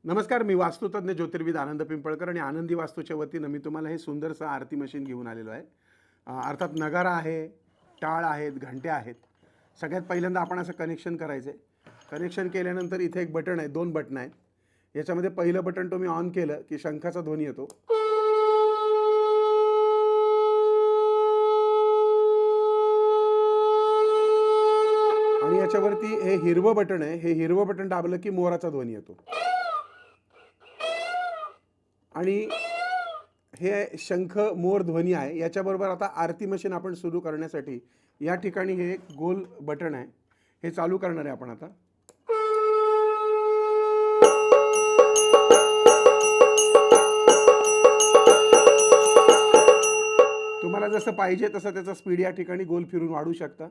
नमस्कार, मी वास्तुतज्ञ ज्योतिर्विद आनंद पिंपळकर आणि आनंदी वास्तूच्या वतीनं मी तुम्हाला हे सुंदरसं आरती मशीन घेऊन आलेलो आहे. अर्थात नगारा आहे, टाळ आहेत, घंट्या आहेत. सगळ्यात पहिल्यांदा आपण असं कनेक्शन करायचं आहे. कनेक्शन केल्यानंतर इथे एक बटन आहे, 2 बटन आहेत. याच्यामध्ये पहिलं बटन तुम्ही ऑन केलं की शंखाचा ध्वनी येतो. आणि याच्यावरती हे हिरवं बटन आहे, हे हिरवं बटन दाबलं की मोराचा ध्वनी येतो. आणि हे शंख मोर ध्वनी आहे. याच्याबरोबर आता आरती मशीन आपण सुरू करण्यासाठी या ठिकाणी हे एक गोल बटन आहे, हे चालू करणार आहे आपण आता. तुम्हाला जसं पाहिजे तसं त्याचा स्पीड या ठिकाणी गोल फिरून वाढवू शकता.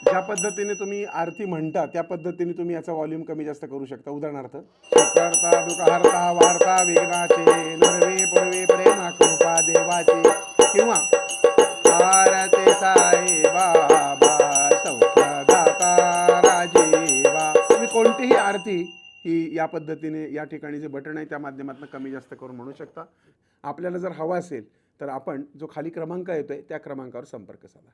ज्या पद्धतीने तुम्ही आरती म्हणता त्या पद्धतीने तुम्ही याचा व्हॉल्यूम कमी जास्त करू शकता. उदाहरणार्थ, करता दुःखहर्ता वार्ता विघ्नाचे नरवे पूर्वे प्रेमा कृपा देवाची, किंवा आरती साई बाबा सौख्य दाता राजीवा. तुम्ही कोणतीही आरती ही या पद्धतीने या ठिकाणी जे बटन आहे त्या माध्यमातून कमी जास्त करून म्हणू शकता. आपल्याला जर हवा असेल तर आपण जो खाली क्रमांक येतोय त्या क्रमांकावर संपर्क साधा.